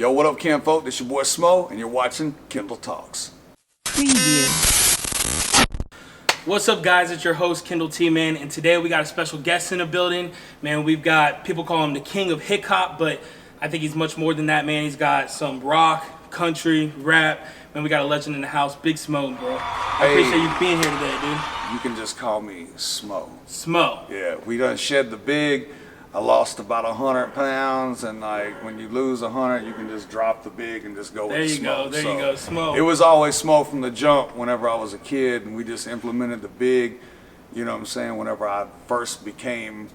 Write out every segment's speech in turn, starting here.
Yo, what up, Ken folk? This your boy SMO, and you're watching Kendall Talks. Preview. What's up, guys? It's your host, Kendall T, man, and today we got a special guest in the building. Man, we've got, people call him the king of hip hop, but I think he's much more than that, man. He's got some rock, country, rap. Man, we got a legend in the house, Big SMO, bro. I appreciate you being here today, dude. You can just call me SMO. SMO. Yeah, we done shed the big. I lost about 100 pounds, and like when you lose 100, you can just drop the big and just go with SMO. There you go, SMO. It was always SMO from the jump whenever I was a kid, and we just implemented the big, you know what I'm saying, whenever I first became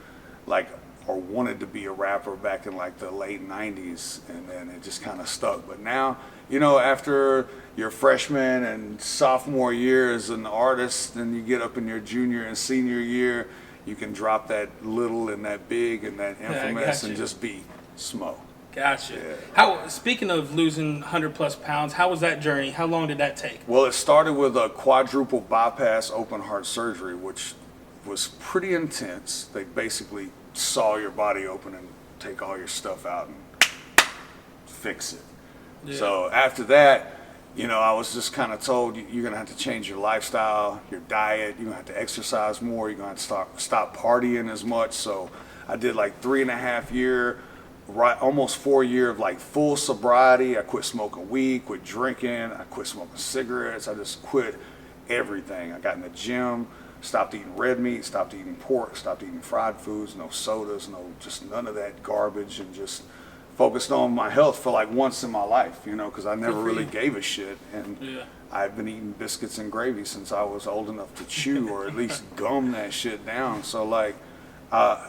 like, or wanted to be a rapper back in like the late 90s, and then it just kind of stuck. But now, you know, after your freshman and sophomore year as an artist, then you get up in your junior and senior year, you can drop that little and that big and that infamous and just be SMO. Gotcha. Yeah. Speaking of losing 100 plus pounds, how was that journey? How long did that take? Well, it started with a quadruple bypass open heart surgery, which was pretty intense. They basically saw your body open and take all your stuff out and fix it. Yeah. So after that, you know, I was just kind of told, you're going to have to change your lifestyle, your diet, you're going to have to exercise more, you're going to have to stop partying as much. So I did like 3.5 year, almost 4 year of like full sobriety. I quit smoking weed, quit drinking, I quit smoking cigarettes, I just quit everything. I got in the gym, stopped eating red meat, stopped eating pork, stopped eating fried foods, no sodas, just none of that garbage, and just focused on my health for like once in my life, you know, because I never really gave a shit. And I've been eating biscuits and gravy since I was old enough to chew or at least gum that shit down. So like,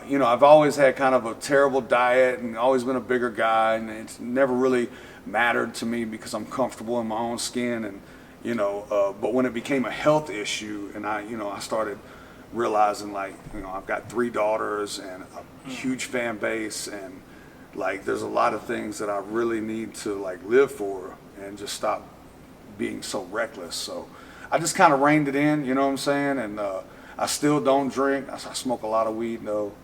you know, I've always had kind of a terrible diet and always been a bigger guy, and it's never really mattered to me because I'm comfortable in my own skin. And, you know, but when it became a health issue and I started realizing, like, you know, I've got 3 daughters and a huge fan base, and like there's a lot of things that I really need to like live for and just stop being so reckless. So I just kind of reined it in, you know what I'm saying? And I still don't drink. I smoke a lot of weed though,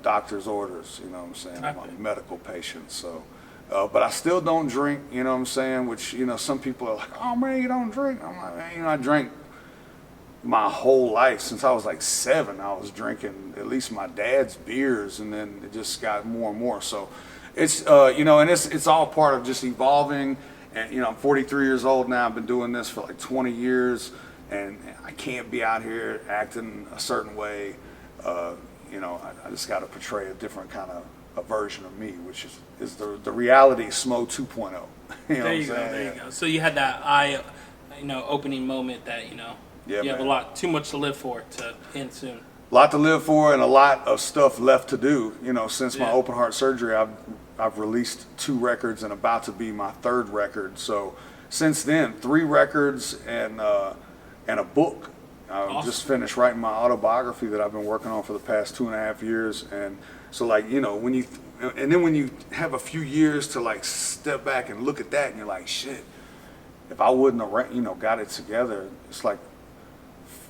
doctor's orders, you know what I'm saying? I'm a medical patient, so but I still don't drink, you know what I'm saying? Which, you know, some people are like, oh man, you don't drink. I'm like, man, you know, I drank my whole life. Since I was like 7, I was drinking at least my dad's beers, and then it just got more and more. So it's you know, and it's all part of just evolving. And you know, I'm 43 years old now. I've been doing this for like 20 years, and I can't be out here acting a certain way. You know, I just got to portray a different kind of a version of me, which is the reality SMO 2.0. You know there you go. There you go. So you had that opening moment that, you know, you have a lot, too much to live for to end soon. A lot to live for and a lot of stuff left to do. You know, since my open heart surgery, I've released 2 records and about to be my 3rd record. So since then, 3 records and a book. I just finished writing my autobiography that I've been working on for the past 2.5 years. And so, like, you know, when you have a few years to like step back and look at that, and you're like, shit, if I wouldn't have, you know, got it together, it's like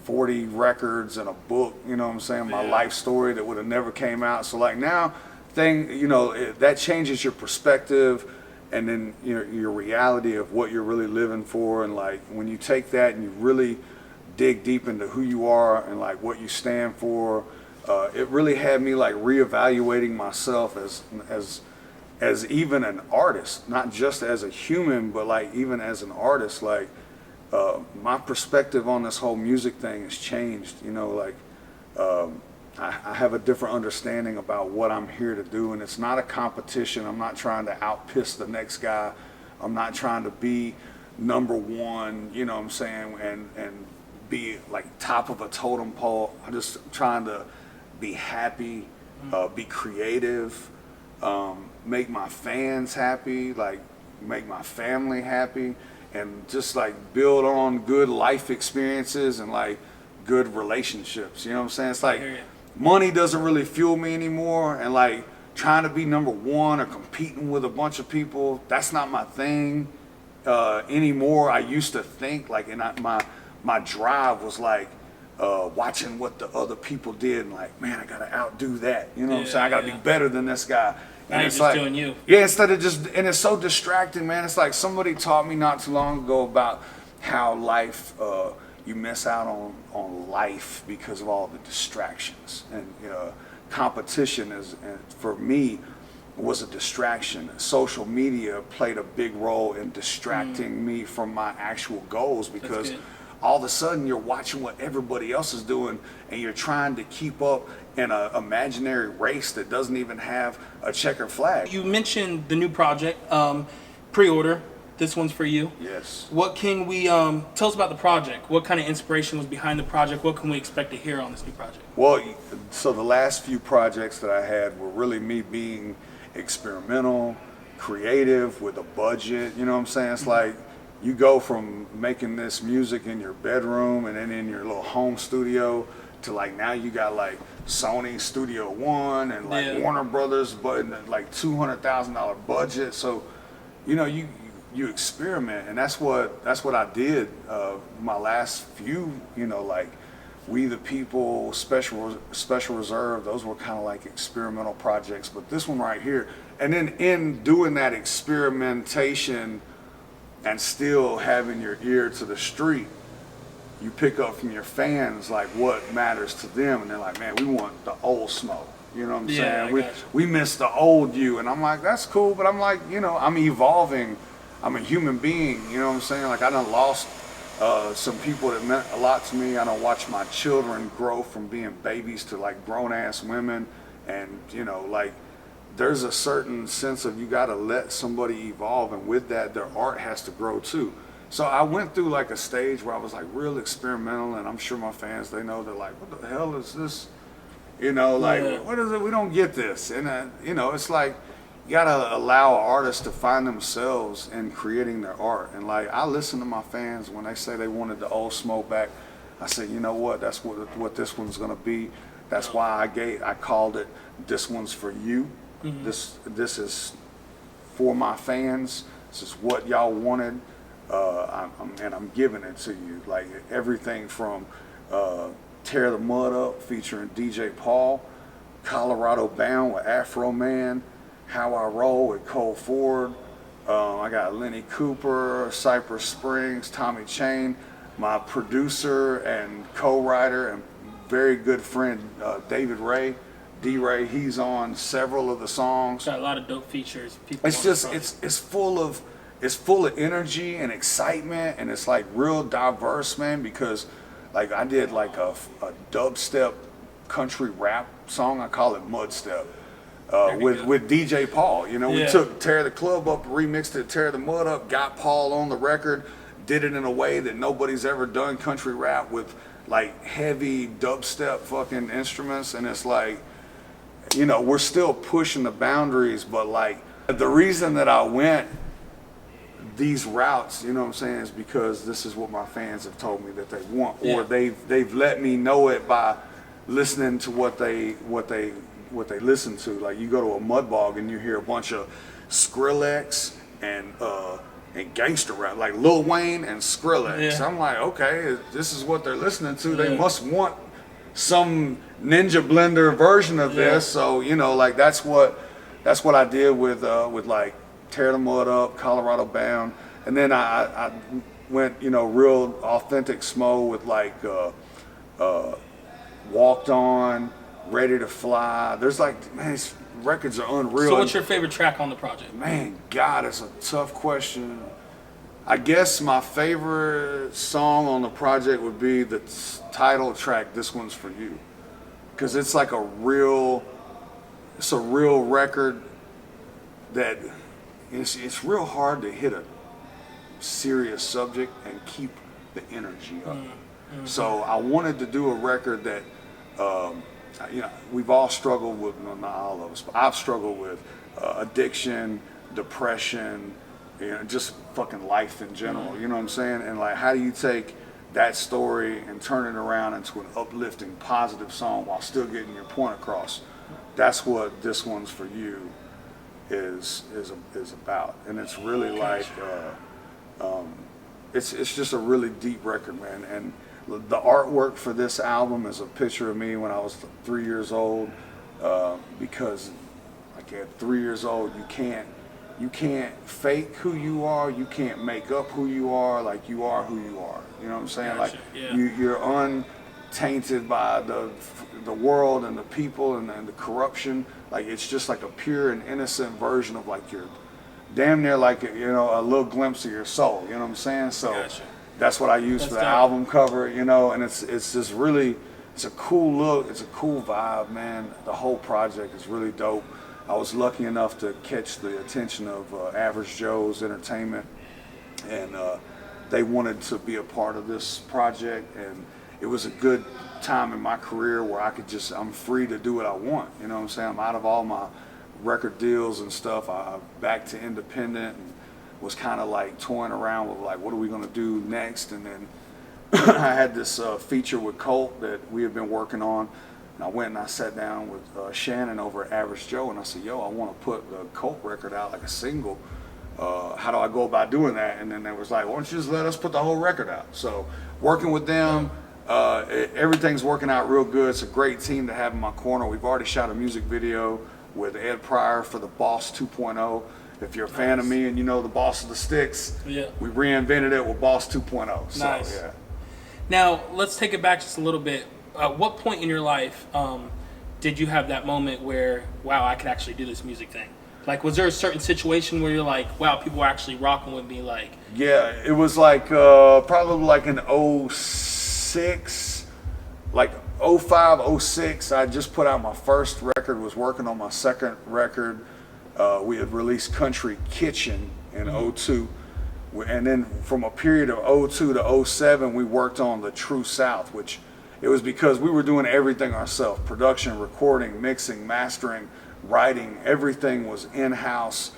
40 records and a book, you know what I'm saying, my life story that would have never came out. So like now, you know, that changes your perspective, and then, you know, your reality of what you're really living for. And like when you take that and you really dig deep into who you are and like what you stand for, it really had me like reevaluating myself as even an artist, not just as a human, but like even as an artist. Like my perspective on this whole music thing has changed. You know, like I have a different understanding about what I'm here to do, and it's not a competition. I'm not trying to outpiss the next guy. I'm not trying to be number one, you know what I'm saying, and be like top of a totem pole. I'm just trying to be happy, be creative, make my fans happy, like make my family happy, and just like build on good life experiences and like good relationships. You know what I'm saying? It's like money doesn't really fuel me anymore, and like trying to be number one or competing with a bunch of people, that's not my thing anymore. I used to think like, and my drive was like watching what the other people did, and like, man, I gotta outdo that. You know what I'm saying? I gotta be better than this guy. Now you're just doing you. Yeah, instead of just, and it's so distracting, man. It's like somebody taught me not too long ago about how life, you miss out on life because of all the distractions. And competition is, for me, was a distraction. Social media played a big role in distracting me from my actual goals, because all of a sudden you're watching what everybody else is doing and you're trying to keep up in an imaginary race that doesn't even have a checkered flag. You mentioned the new project, pre-order. This one's for you. Yes. What can we tell us about the project? What kind of inspiration was behind the project? What can we expect to hear on this new project? Well, so the last few projects that I had were really me being experimental, creative, with a budget. You know what I'm saying? It's like you go from making this music in your bedroom and then in your little home studio to like now you got like Sony Studio One and like Warner Brothers, but like $200,000 budget. So you experiment, and that's what I did. My last few, like We the People, Special Reserve, those were kind of like experimental projects. But this one right here, and then in doing that experimentation and still having your ear to the street, you pick up from your fans like what matters to them, and they're like, man, we want the old SMO. You know what I'm saying? We miss the old you, and I'm like, that's cool, but I'm like, I'm evolving. I'm a human being. You know what I'm saying? Like I done lost some people that meant a lot to me. I done watched my children grow from being babies to like grown ass women, and like there's a certain sense of you got to let somebody evolve, and with that, their art has to grow too. So I went through like a stage where I was like real experimental, and I'm sure my fans, they know, they're like, what the hell is this? What is it? We don't get this. And it's like you gotta allow an artist to find themselves in creating their art. And like I listen to my fans when they say they wanted the old SMO back. I say, you know what? That's what this one's gonna be. That's why I called it "This One's for You." Mm-hmm. This is for my fans. This is what y'all wanted. I'm giving it to you. Like everything from Tear the Mud Up featuring DJ Paul, Colorado Bound with Afro Man, How I Roll with Cole Ford. I got Lenny Cooper, Cypress Springs, Tommy Chain, my producer and co-writer and very good friend David Ray, D-Ray. He's on several of the songs. Got a lot of dope features. It's full of energy and excitement, and it's like real diverse, man, because like I did like a dubstep country rap song. I call it Mud Step. With DJ Paul. We took Tear the Club Up, remixed it, Tear the Mud Up, got Paul on the record, did it in a way that nobody's ever done country rap, with like heavy dubstep fucking instruments. And it's like, we're still pushing the boundaries, but like the reason that I went these routes, is because this is what my fans have told me that they want, or they've let me know it by listening to what they listen to. Like you go to a mud bog and you hear a bunch of Skrillex and gangster rap, like Lil Wayne and Skrillex. I'm like, okay, this is what they're listening to. They must want some Ninja Blender version of this. So like that's what I did with like Tear the Mud Up, Colorado Bound, and then I went real authentic SMO with like Walked On, Ready to Fly. There's like, man, these records are unreal. So what's your favorite track on the project? Man, God, it's a tough question. I guess my favorite song on the project would be the title track, This One's For You. Because it's like a real record that it's real hard to hit a serious subject and keep the energy up. Mm-hmm. So I wanted to do a record that, we've all struggled with, no, not all of us, but I've struggled with addiction, depression, just fucking life in general, you know what I'm saying? And like, how do you take that story and turn it around into an uplifting, positive song while still getting your point across? That's what This One's For You is about. And it's really like, it's just a really deep record, man. And the artwork for this album is a picture of me when I was 3 years old, because Like at 3 years old, you can't fake who you are. You can't make up who you are. Like you are who you are. You know what I'm saying? Gotcha. Like Yeah. you're untainted by the world and the people and the corruption. Like it's just like a pure and innocent version of like your damn near like, you know, a little glimpse of your soul. You know what I'm saying? So Gotcha. that's what I use for the dope. album cover. You know, and it's just really. It's a cool look. It's a cool vibe, man. The whole project is really dope. I was lucky enough to catch the attention of Average Joe's Entertainment, and they wanted to be a part of this project. And it was a good time in my career where I'm free to do what I want. You know what I'm saying? I'm out of all my record deals and stuff. I'm back to independent and was kind of like toying around with like, what are we gonna do next? And then I had this feature with Colt that we had been working on, and I went and I sat down with Shannon over at Average Joe, and I said, yo, I want to put the Colt record out like a single. How do I go about doing that? And then they was like, why don't you just let us put the whole record out? So working with them, everything's working out real good. It's a great team to have in my corner. We've already shot a music video with Ed Pryor for the Boss 2.0. If you're a fan of me and you know the Boss of the Sticks, Yeah. we reinvented it with Boss 2.0. So, Nice. yeah. Now, let's take it back just a little bit. At what point in your life did you have that moment where, wow, I could actually do this music thing? Like, was there a certain situation where you're like, wow, people are actually rocking with me? Like, Yeah, it was like probably like in '06, like '05, '06. I just put out my first record, was working on my second record. We had released Country Kitchen in '02. And then from a period of '02 to '07, we worked on the True South, which it was because we were doing everything ourselves: production, recording, mixing, mastering, writing. Everything was in-house.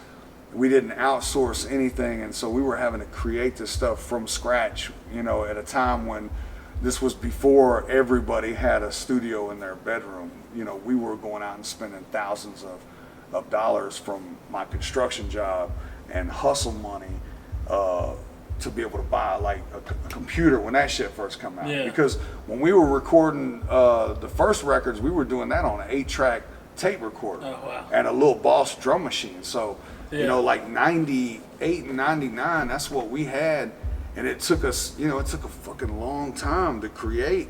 We didn't outsource anything, and so we were having to create this stuff from scratch, you know, at a time when this was before everybody had a studio in their bedroom. You know, we were going out and spending thousands of dollars from my construction job and hustle money to be able to buy like a computer when that shit first come out. Yeah. Because when we were recording the first records, we were doing that on an 8-track tape recorder. Oh, wow. And a little Boss drum machine. So, Yeah. you know, like 98 and 99, that's what we had. And it took us, you know, it took a fucking long time to create,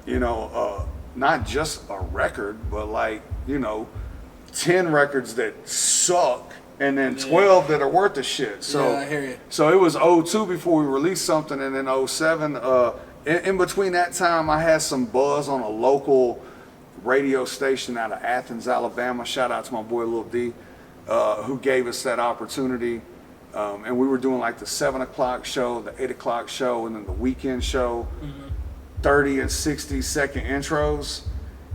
you know, not just a record, but like, you know, 10 records that suck and then 12 that are worth the shit. So, Yeah, I hear you. So it was '02 before we released something, and then '07. In between that time, I had some buzz on a local radio station out of Athens, Alabama. Shout out to my boy Lil D, who gave us that opportunity. And we were doing like the 7 o'clock show, the 8 o'clock show, and then the weekend show, 30 and 60 second intros.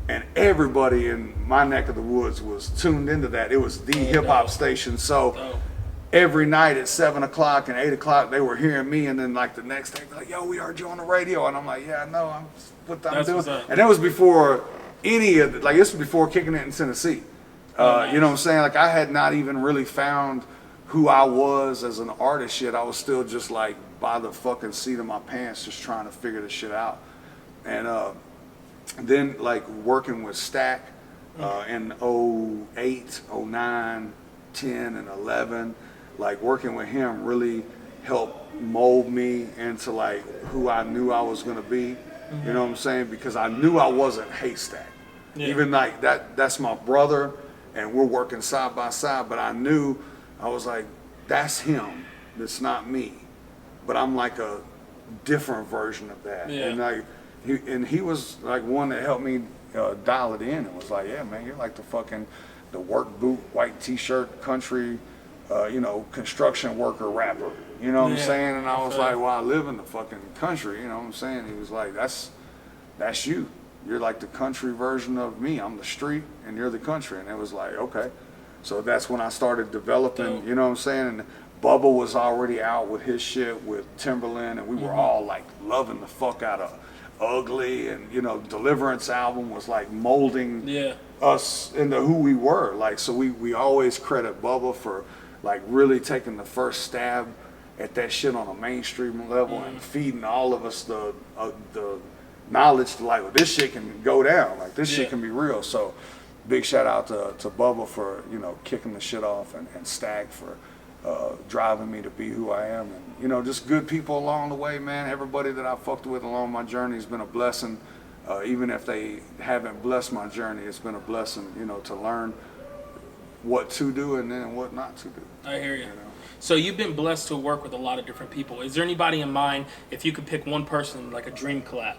And everybody in my neck of the woods was tuned into that. It was the hip hop station. So every night at 7 o'clock and 8 o'clock, they were hearing me. And then like the next day, they're like, yo, we heard you on the radio. And I'm like, yeah, I know. I'm what I'm That's doing. what's up. And that was before any of the, like this was before kicking it in Tennessee. Nice. You know what I'm saying? Like I had not even really found who I was as an artist yet. I was still just like by the fucking seat of my pants, just trying to figure this shit out. And then like working with Stack in '08, '09, 10, and 11, like working with him really helped mold me into like who I knew I was gonna be. You know what I'm saying? Because I knew I wasn't Haystack. Yeah. Even like that's my brother, and we're working side by side, but I knew I was like, that's him. That's not me. But I'm like a different version of that. Yeah. And like he was like one that helped me dial it in. It was like, yeah, man, you're like the work boot, white t-shirt, country, you know, construction worker rapper. You know what I'm Yeah. saying? And I was Okay. like, well, I live in the fucking country. You know what I'm saying? He was like, that's you. You're like the country version of me. I'm the street and you're the country. And it was like, okay. So that's when I started developing, Dope. you know what I'm saying? And Bubba was already out with his shit with Timberland, and we were all like loving the fuck out of Ugly, and you know, Deliverance album was like molding us into who we were. Like, so we always credit Bubba for like really taking the first stab at that shit on a mainstream level and feeding all of us the knowledge to like, well, this shit can go down, like this shit can be real. So big shout out to Bubba for, kicking the shit off, and Stack for driving me to be who I am. And, just good people along the way, man. Everybody that I fucked with along my journey has been a blessing. Even if they haven't blessed my journey, it's been a blessing, to learn what to do and then what not to do. I hear you. So you've been blessed to work with a lot of different people. Is there anybody in mind, if you could pick one person, like a dream collab?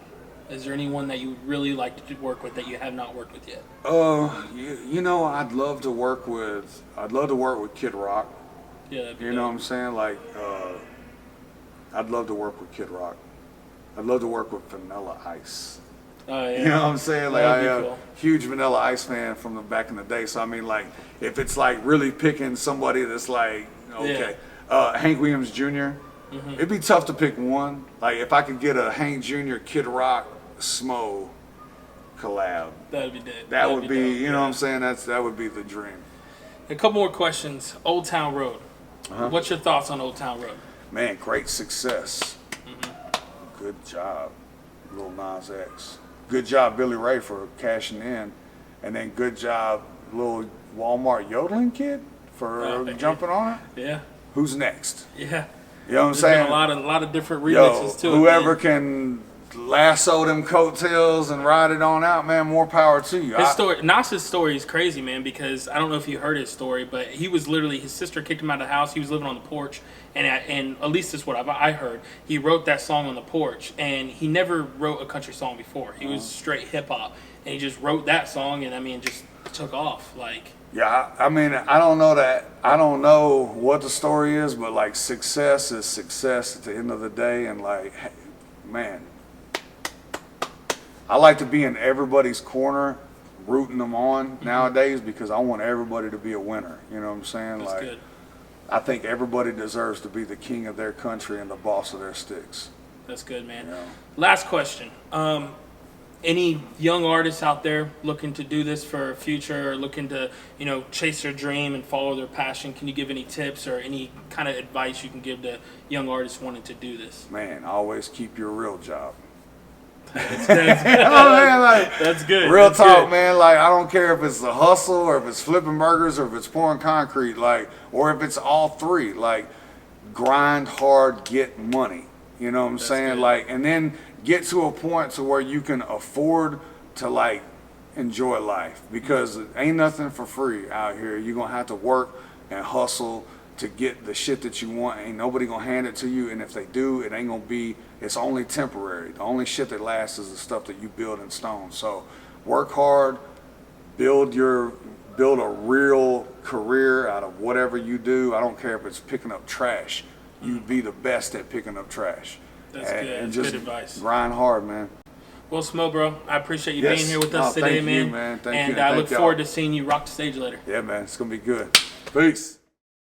Is there anyone that you would really like to work with that you have not worked with yet? I'd love to work with Kid Rock. Yeah, that'd be You know what I'm saying? Like, I'd love to work with Kid Rock. I'd love to work with Vanilla Ice. Oh, yeah. You know what I'm saying? Like, That'd be I am cool. a huge Vanilla Ice fan from the back in the day. So, I mean, like, if it's like really picking somebody that's like, okay, Hank Williams Jr., it'd be tough to pick one. Like, if I could get a Hank Jr., Kid Rock, SMO collab, That'd be dead. that would be, dope. you know what I'm saying? That would be the dream. A couple more questions. Old Town Road. What's your thoughts on Old Town Road? Man, great success. Good job, Lil Nas X. Good job, Billy Ray, for cashing in. And then good job, little Walmart yodeling kid for jumping on it. Yeah. Who's next? Yeah. You know what I'm There's saying? been a lot of different remixes too. Whoever can lasso them coattails and ride it on out, man, more power to you. Nas's story is crazy, man, because I don't know if you heard his story, but he was literally, his sister kicked him out of the house. He was living on the porch, and at least this is what I heard. He wrote that song on the porch, and he never wrote a country song before. He was straight hip hop, and he just wrote that song, and I mean, just took off. Like, Yeah, I mean, I don't know what the story is, but like success is success at the end of the day, and like, man, I like to be in everybody's corner, rooting them on nowadays, because I want everybody to be a winner. You know what I'm saying? that's like, good. I think everybody deserves to be the king of their country and the boss of their sticks. That's good, man. Yeah. Last question. Any young artists out there looking to do this for a future, or looking to, chase their dream and follow their passion? Can you give any tips or any kind of advice you can give to young artists wanting to do this? Man, always keep your real job. That's Man, like, That's good. real That's talk, good. man. Like, I don't care if it's a hustle or if it's flipping burgers or if it's pouring concrete, like, or if it's all three. Like, grind hard, get money. You know what I'm saying? good. Like, and then get to a point to where you can afford to like enjoy life, because ain't nothing for free out here. You're gonna have to work and hustle to get the shit that you want. Ain't nobody gonna hand it to you, and if they do, it ain't gonna be, it's only temporary. The only shit that lasts is the stuff that you build in stone. So work hard, build a real career out of whatever you do. I don't care if it's picking up trash. You be the best at picking up trash. That's good. And That's just good advice. grind hard, man. Well, Smo, bro, I appreciate you Yes. being here with us No, today, thank you, man. man. Thank and you. I Thank look y'all. forward to seeing you rock the stage later. Yeah, man, it's gonna be good. Peace.